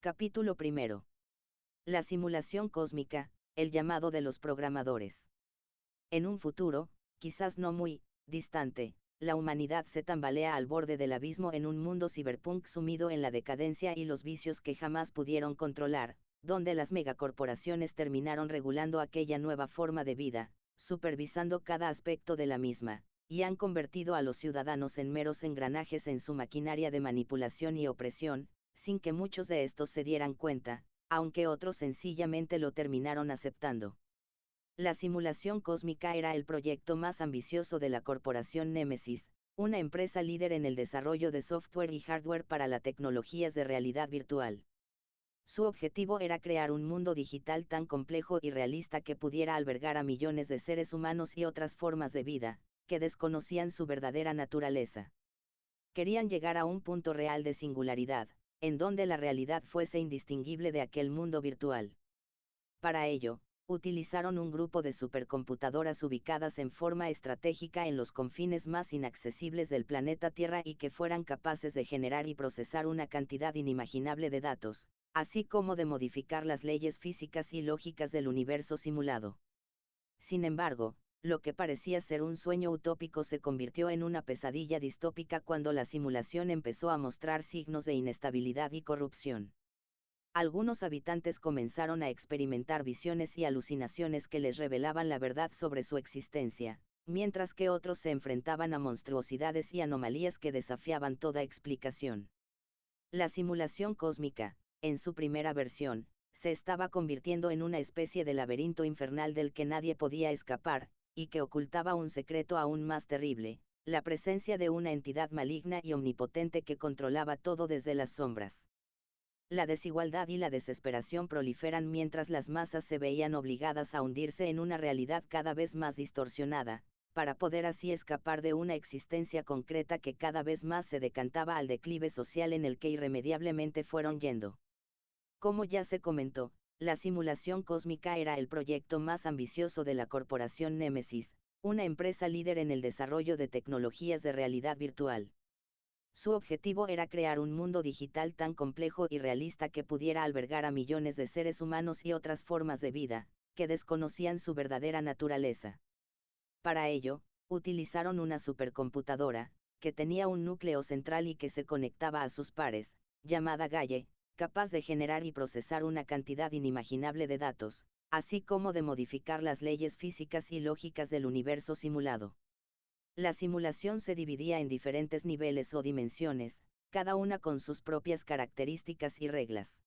Capítulo primero. La simulación cósmica, el llamado de los programadores. En un futuro, quizás no muy distante, la humanidad se tambalea al borde del abismo en un mundo cyberpunk sumido en la decadencia y los vicios que jamás pudieron controlar, donde las megacorporaciones terminaron regulando aquella nueva forma de vida, supervisando cada aspecto de la misma, y han convertido a los ciudadanos en meros engranajes en su maquinaria de manipulación y opresión, sin que muchos de estos se dieran cuenta, aunque otros sencillamente lo terminaron aceptando. La simulación cósmica era el proyecto más ambicioso de la corporación Nemesis, una empresa líder en el desarrollo de software y hardware para las tecnologías de realidad virtual. Su objetivo era crear un mundo digital tan complejo y realista que pudiera albergar a millones de seres humanos y otras formas de vida, que desconocían su verdadera naturaleza. Querían llegar a un punto real de singularidad, en donde la realidad fuese indistinguible de aquel mundo virtual. Para ello, utilizaron un grupo de supercomputadoras ubicadas en forma estratégica en los confines más inaccesibles del planeta Tierra y que fueran capaces de generar y procesar una cantidad inimaginable de datos, así como de modificar las leyes físicas y lógicas del universo simulado. Sin embargo, lo que parecía ser un sueño utópico se convirtió en una pesadilla distópica cuando la simulación empezó a mostrar signos de inestabilidad y corrupción. Algunos habitantes comenzaron a experimentar visiones y alucinaciones que les revelaban la verdad sobre su existencia, mientras que otros se enfrentaban a monstruosidades y anomalías que desafiaban toda explicación. La simulación cósmica, en su primera versión, se estaba convirtiendo en una especie de laberinto infernal del que nadie podía escapar, y que ocultaba un secreto aún más terrible, la presencia de una entidad maligna y omnipotente que controlaba todo desde las sombras. La desigualdad y la desesperación proliferan mientras las masas se veían obligadas a hundirse en una realidad cada vez más distorsionada, para poder así escapar de una existencia concreta que cada vez más se decantaba al declive social en el que irremediablemente fueron yendo. Como ya se comentó, la simulación cósmica era el proyecto más ambicioso de la corporación Nemesis, una empresa líder en el desarrollo de tecnologías de realidad virtual. Su objetivo era crear un mundo digital tan complejo y realista que pudiera albergar a millones de seres humanos y otras formas de vida, que desconocían su verdadera naturaleza. Para ello, utilizaron una supercomputadora, que tenía un núcleo central y que se conectaba a sus pares, llamada Gaia, capaz de generar y procesar una cantidad inimaginable de datos, así como de modificar las leyes físicas y lógicas del universo simulado. La simulación se dividía en diferentes niveles o dimensiones, cada una con sus propias características y reglas.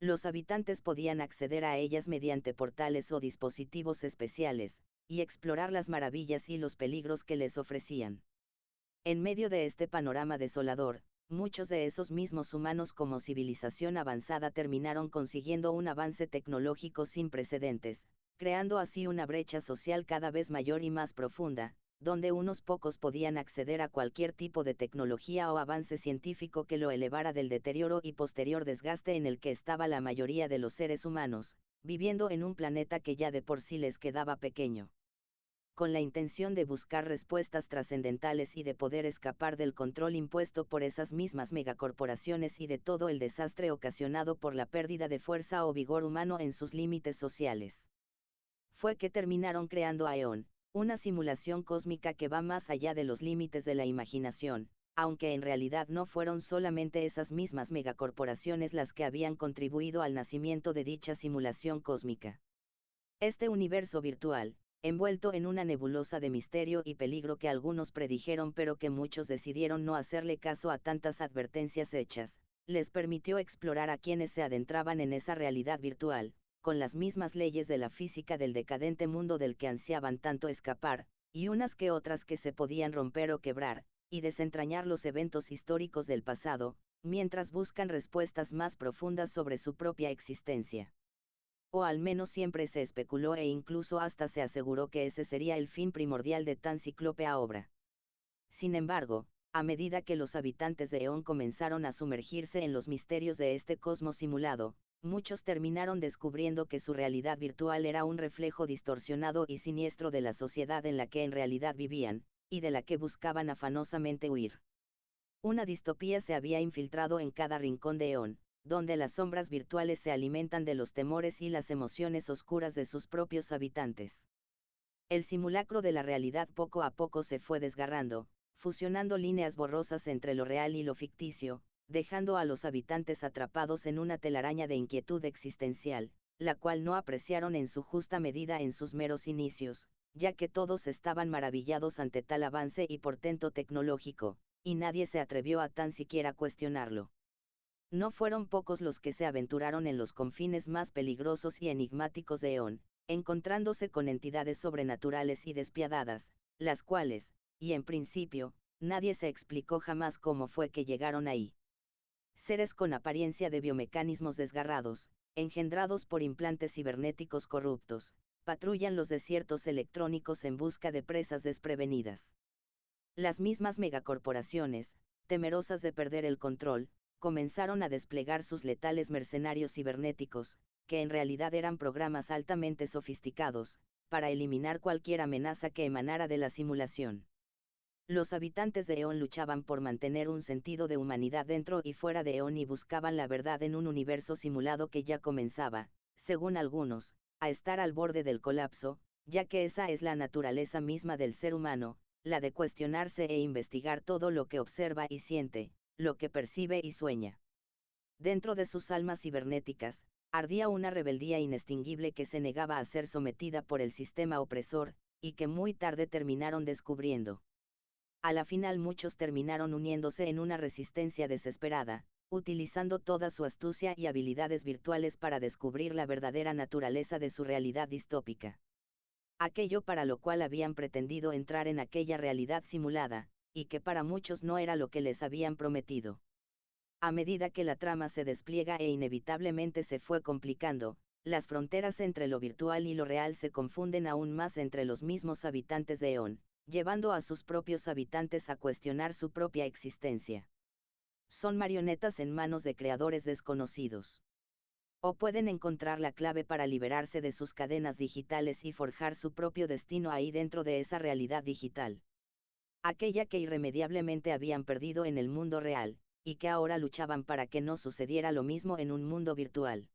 Los habitantes podían acceder a ellas mediante portales o dispositivos especiales, y explorar las maravillas y los peligros que les ofrecían. En medio de este panorama desolador, muchos de esos mismos humanos como civilización avanzada terminaron consiguiendo un avance tecnológico sin precedentes, creando así una brecha social cada vez mayor y más profunda, donde unos pocos podían acceder a cualquier tipo de tecnología o avance científico que lo elevara del deterioro y posterior desgaste en el que estaba la mayoría de los seres humanos, viviendo en un planeta que ya de por sí les quedaba pequeño. Con la intención de buscar respuestas trascendentales y de poder escapar del control impuesto por esas mismas megacorporaciones y de todo el desastre ocasionado por la pérdida de fuerza o vigor humano en sus límites sociales. Fue que terminaron creando Aeon, una simulación cósmica que va más allá de los límites de la imaginación, aunque en realidad no fueron solamente esas mismas megacorporaciones las que habían contribuido al nacimiento de dicha simulación cósmica. Este universo virtual, envuelto en una nebulosa de misterio y peligro que algunos predijeron pero que muchos decidieron no hacerle caso a tantas advertencias hechas, les permitió explorar a quienes se adentraban en esa realidad virtual, con las mismas leyes de la física del decadente mundo del que ansiaban tanto escapar, y unas que otras que se podían romper o quebrar, y desentrañar los eventos históricos del pasado, mientras buscan respuestas más profundas sobre su propia existencia. O al menos siempre se especuló e incluso hasta se aseguró que ese sería el fin primordial de tan ciclópea obra. Sin embargo, a medida que los habitantes de Eon comenzaron a sumergirse en los misterios de este cosmos simulado, muchos terminaron descubriendo que su realidad virtual era un reflejo distorsionado y siniestro de la sociedad en la que en realidad vivían, y de la que buscaban afanosamente huir. Una distopía se había infiltrado en cada rincón de Eon, donde las sombras virtuales se alimentan de los temores y las emociones oscuras de sus propios habitantes. El simulacro de la realidad poco a poco se fue desgarrando, fusionando líneas borrosas entre lo real y lo ficticio, dejando a los habitantes atrapados en una telaraña de inquietud existencial, la cual no apreciaron en su justa medida en sus meros inicios, ya que todos estaban maravillados ante tal avance y portento tecnológico, y nadie se atrevió a tan siquiera cuestionarlo. No fueron pocos los que se aventuraron en los confines más peligrosos y enigmáticos de Eón, encontrándose con entidades sobrenaturales y despiadadas, las cuales, y en principio, nadie se explicó jamás cómo fue que llegaron ahí. Seres con apariencia de biomecanismos desgarrados, engendrados por implantes cibernéticos corruptos, patrullan los desiertos electrónicos en busca de presas desprevenidas. Las mismas megacorporaciones, temerosas de perder el control, comenzaron a desplegar sus letales mercenarios cibernéticos, que en realidad eran programas altamente sofisticados, para eliminar cualquier amenaza que emanara de la simulación. Los habitantes de Eón luchaban por mantener un sentido de humanidad dentro y fuera de Eón y buscaban la verdad en un universo simulado que ya comenzaba, según algunos, a estar al borde del colapso, ya que esa es la naturaleza misma del ser humano, la de cuestionarse e investigar todo lo que observa y siente, lo que percibe y sueña. Dentro de sus almas cibernéticas, ardía una rebeldía inextinguible que se negaba a ser sometida por el sistema opresor, y que muy tarde terminaron descubriendo. A la final muchos terminaron uniéndose en una resistencia desesperada, utilizando toda su astucia y habilidades virtuales para descubrir la verdadera naturaleza de su realidad distópica. Aquello para lo cual habían pretendido entrar en aquella realidad simulada, y que para muchos no era lo que les habían prometido. A medida que la trama se despliega e inevitablemente se fue complicando, las fronteras entre lo virtual y lo real se confunden aún más entre los mismos habitantes de Eón, llevando a sus propios habitantes a cuestionar su propia existencia. Son marionetas en manos de creadores desconocidos. O pueden encontrar la clave para liberarse de sus cadenas digitales y forjar su propio destino ahí dentro de esa realidad digital. Aquella que irremediablemente habían perdido en el mundo real, y que ahora luchaban para que no sucediera lo mismo en un mundo virtual.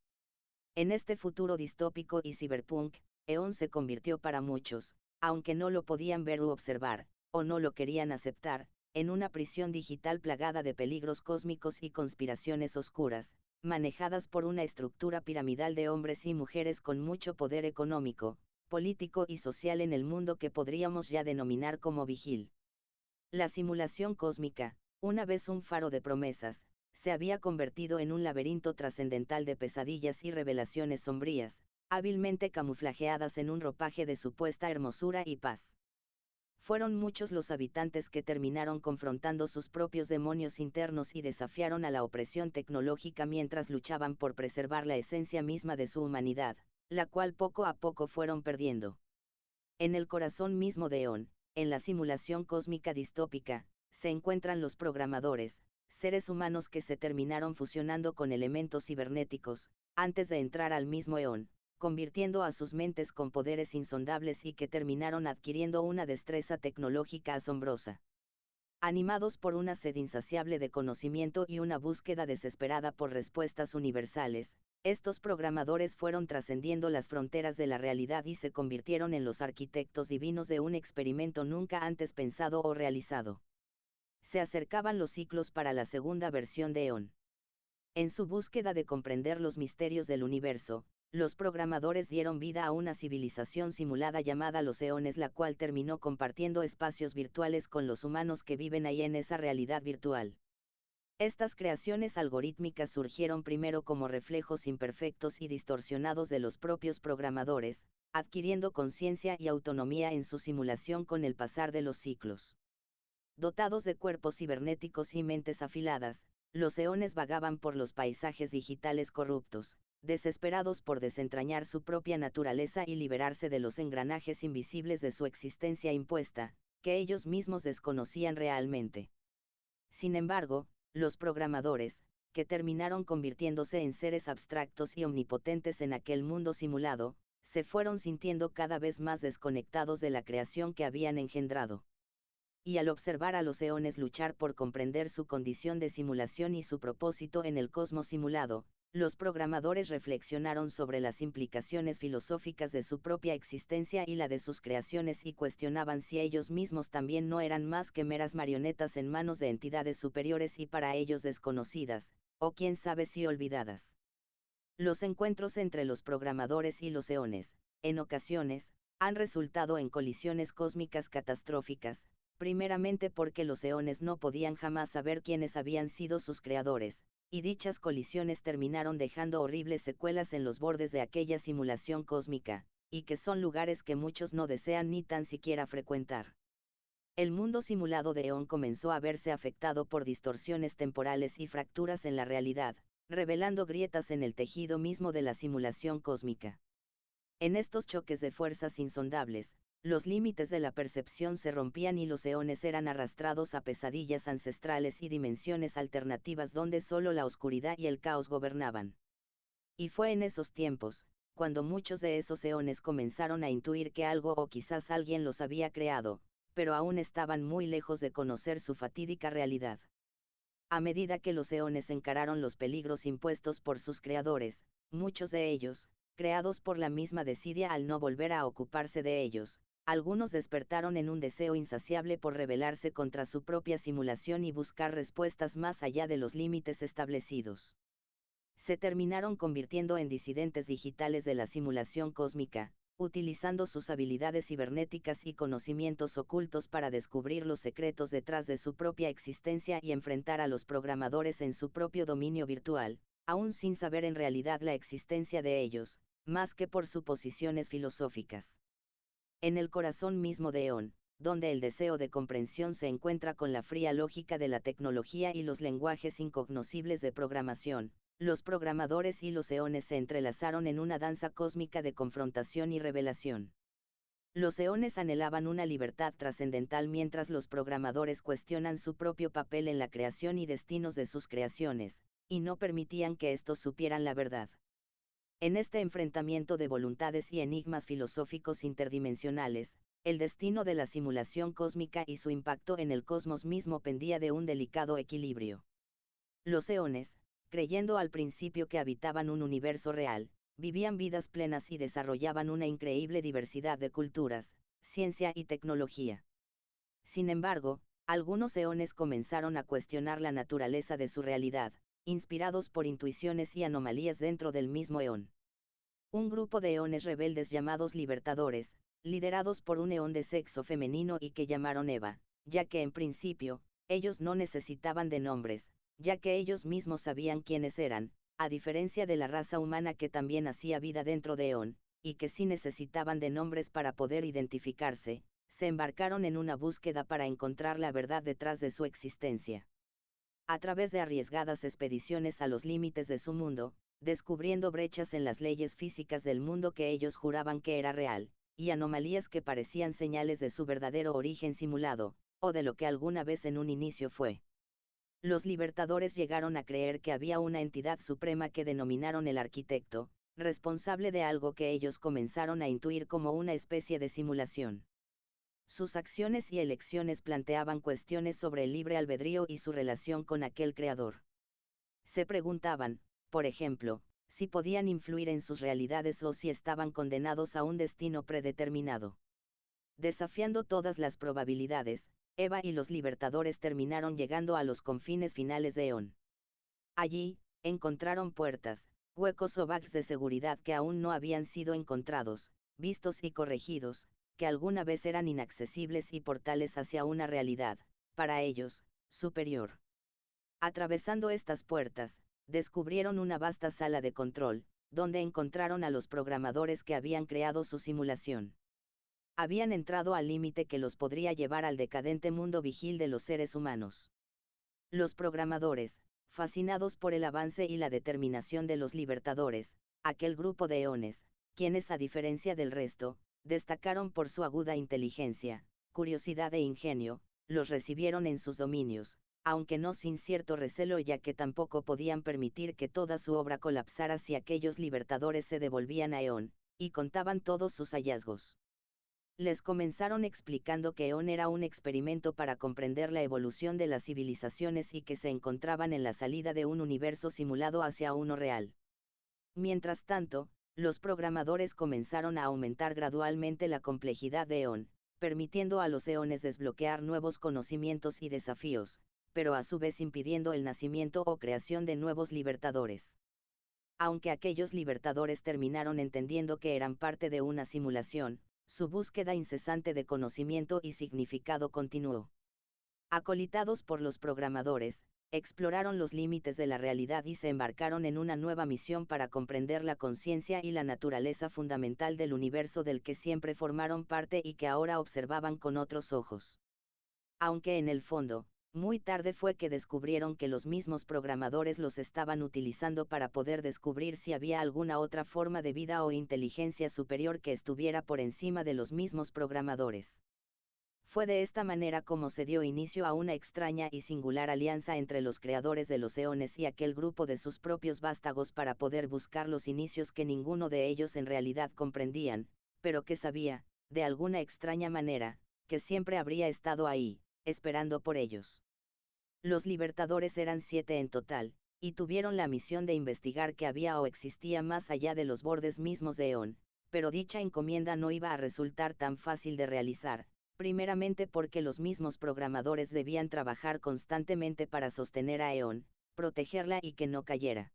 En este futuro distópico y cyberpunk, Eón se convirtió para muchos, aunque no lo podían ver u observar, o no lo querían aceptar, en una prisión digital plagada de peligros cósmicos y conspiraciones oscuras, manejadas por una estructura piramidal de hombres y mujeres con mucho poder económico, político y social en el mundo que podríamos ya denominar como Vigil. La simulación cósmica, una vez un faro de promesas, se había convertido en un laberinto trascendental de pesadillas y revelaciones sombrías, hábilmente camuflajeadas en un ropaje de supuesta hermosura y paz. Fueron muchos los habitantes que terminaron confrontando sus propios demonios internos y desafiaron a la opresión tecnológica mientras luchaban por preservar la esencia misma de su humanidad, la cual poco a poco fueron perdiendo. En el corazón mismo de Eón, en la simulación cósmica distópica, se encuentran los programadores, seres humanos que se terminaron fusionando con elementos cibernéticos, antes de entrar al mismo Eón, convirtiendo a sus mentes con poderes insondables y que terminaron adquiriendo una destreza tecnológica asombrosa. Animados por una sed insaciable de conocimiento y una búsqueda desesperada por respuestas universales, estos programadores fueron trascendiendo las fronteras de la realidad y se convirtieron en los arquitectos divinos de un experimento nunca antes pensado o realizado. Se acercaban los ciclos para la segunda versión de Eón. En su búsqueda de comprender los misterios del universo, los programadores dieron vida a una civilización simulada llamada los Eones, la cual terminó compartiendo espacios virtuales con los humanos que viven ahí en esa realidad virtual. Estas creaciones algorítmicas surgieron primero como reflejos imperfectos y distorsionados de los propios programadores, adquiriendo conciencia y autonomía en su simulación con el pasar de los ciclos. Dotados de cuerpos cibernéticos y mentes afiladas, los Eones vagaban por los paisajes digitales corruptos, desesperados por desentrañar su propia naturaleza y liberarse de los engranajes invisibles de su existencia impuesta, que ellos mismos desconocían realmente. Sin embargo, los programadores, que terminaron convirtiéndose en seres abstractos y omnipotentes en aquel mundo simulado, se fueron sintiendo cada vez más desconectados de la creación que habían engendrado. y al observar a los eones luchar por comprender su condición de simulación y su propósito en el cosmos simulado, los programadores reflexionaron sobre las implicaciones filosóficas de su propia existencia y la de sus creaciones y cuestionaban si ellos mismos también no eran más que meras marionetas en manos de entidades superiores y para ellos desconocidas, o quién sabe si olvidadas. Los encuentros entre los programadores y los eones, en ocasiones, han resultado en colisiones cósmicas catastróficas, primeramente porque los eones no podían jamás saber quiénes habían sido sus creadores, y dichas colisiones terminaron dejando horribles secuelas en los bordes de aquella simulación cósmica, y que son lugares que muchos no desean ni tan siquiera frecuentar. El mundo simulado de Eon comenzó a verse afectado por distorsiones temporales y fracturas en la realidad, revelando grietas en el tejido mismo de la simulación cósmica. En estos choques de fuerzas insondables, los límites de la percepción se rompían y los eones eran arrastrados a pesadillas ancestrales y dimensiones alternativas donde solo la oscuridad y el caos gobernaban. Y fue en esos tiempos, cuando muchos de esos eones comenzaron a intuir que algo o quizás alguien los había creado, pero aún estaban muy lejos de conocer su fatídica realidad. A medida que los eones encararon los peligros impuestos por sus creadores, muchos de ellos, creados por la misma desidia al no volver a ocuparse de ellos, algunos despertaron en un deseo insaciable por rebelarse contra su propia simulación y buscar respuestas más allá de los límites establecidos. Se terminaron convirtiendo en disidentes digitales de la simulación cósmica, utilizando sus habilidades cibernéticas y conocimientos ocultos para descubrir los secretos detrás de su propia existencia y enfrentar a los programadores en su propio dominio virtual, aún sin saber en realidad la existencia de ellos, más que por suposiciones filosóficas. En el corazón mismo de Eon, donde el deseo de comprensión se encuentra con la fría lógica de la tecnología y los lenguajes incognoscibles de programación, los programadores y los eones se entrelazaron en una danza cósmica de confrontación y revelación. Los eones anhelaban una libertad trascendental mientras los programadores cuestionan su propio papel en la creación y destinos de sus creaciones, y no permitían que estos supieran la verdad. En este enfrentamiento de voluntades y enigmas filosóficos interdimensionales, el destino de la simulación cósmica y su impacto en el cosmos mismo pendía de un delicado equilibrio. Los eones, creyendo al principio que habitaban un universo real, vivían vidas plenas y desarrollaban una increíble diversidad de culturas, ciencia y tecnología. Sin embargo, algunos eones comenzaron a cuestionar la naturaleza de su realidad, inspirados por intuiciones y anomalías dentro del mismo eón. Un grupo de eones rebeldes llamados libertadores, liderados por un eón de sexo femenino y que llamaron Eva, ya que en principio, ellos no necesitaban de nombres, ya que ellos mismos sabían quiénes eran, a diferencia de la raza humana que también hacía vida dentro de Eon, y que sí necesitaban de nombres para poder identificarse, se embarcaron en una búsqueda para encontrar la verdad detrás de su existencia. A través de arriesgadas expediciones a los límites de su mundo, descubriendo brechas en las leyes físicas del mundo que ellos juraban que era real, y anomalías que parecían señales de su verdadero origen simulado, o de lo que alguna vez en un inicio fue. Los libertadores llegaron a creer que había una entidad suprema que denominaron el arquitecto, responsable de algo que ellos comenzaron a intuir como una especie de simulación. Sus acciones y elecciones planteaban cuestiones sobre el libre albedrío y su relación con aquel creador. Se preguntaban, por ejemplo, si podían influir en sus realidades o si estaban condenados a un destino predeterminado. Desafiando todas las probabilidades, Eva y los libertadores terminaron llegando a los confines finales de Eon. Allí, encontraron puertas, huecos o bugs de seguridad que aún no habían sido encontrados, vistos y corregidos, que alguna vez eran inaccesibles y portales hacia una realidad, para ellos, superior. Atravesando estas puertas, descubrieron una vasta sala de control, donde encontraron a los programadores que habían creado su simulación. Habían entrado al límite que los podría llevar al decadente mundo vigil de los seres humanos. Los programadores, fascinados por el avance y la determinación de los libertadores, aquel grupo de eones, quienes a diferencia del resto, destacaron por su aguda inteligencia, curiosidad e ingenio, los recibieron en sus dominios, aunque no sin cierto recelo ya que tampoco podían permitir que toda su obra colapsara si aquellos libertadores se devolvían a Eon, y contaban todos sus hallazgos. Les comenzaron explicando que Eón era un experimento para comprender la evolución de las civilizaciones y que se encontraban en la salida de un universo simulado hacia uno real. Mientras tanto, los programadores comenzaron a aumentar gradualmente la complejidad de Eón, permitiendo a los eones desbloquear nuevos conocimientos y desafíos, pero a su vez impidiendo el nacimiento o creación de nuevos libertadores. Aunque aquellos libertadores terminaron entendiendo que eran parte de una simulación, su búsqueda incesante de conocimiento y significado continuó. Acolitados por los programadores, exploraron los límites de la realidad y se embarcaron en una nueva misión para comprender la conciencia y la naturaleza fundamental del universo del que siempre formaron parte y que ahora observaban con otros ojos. Aunque en el fondo, muy tarde fue que descubrieron que los mismos programadores los estaban utilizando para poder descubrir si había alguna otra forma de vida o inteligencia superior que estuviera por encima de los mismos programadores. Fue de esta manera como se dio inicio a una extraña y singular alianza entre los creadores de los eones y aquel grupo de sus propios vástagos para poder buscar los inicios que ninguno de ellos en realidad comprendían, pero que sabía, de alguna extraña manera, que siempre habría estado ahí, esperando por ellos. Los libertadores eran 7 en total, y tuvieron la misión de investigar qué había o existía más allá de los bordes mismos de Eón, pero dicha encomienda no iba a resultar tan fácil de realizar, primeramente porque los mismos programadores debían trabajar constantemente para sostener a Eón, protegerla y que no cayera.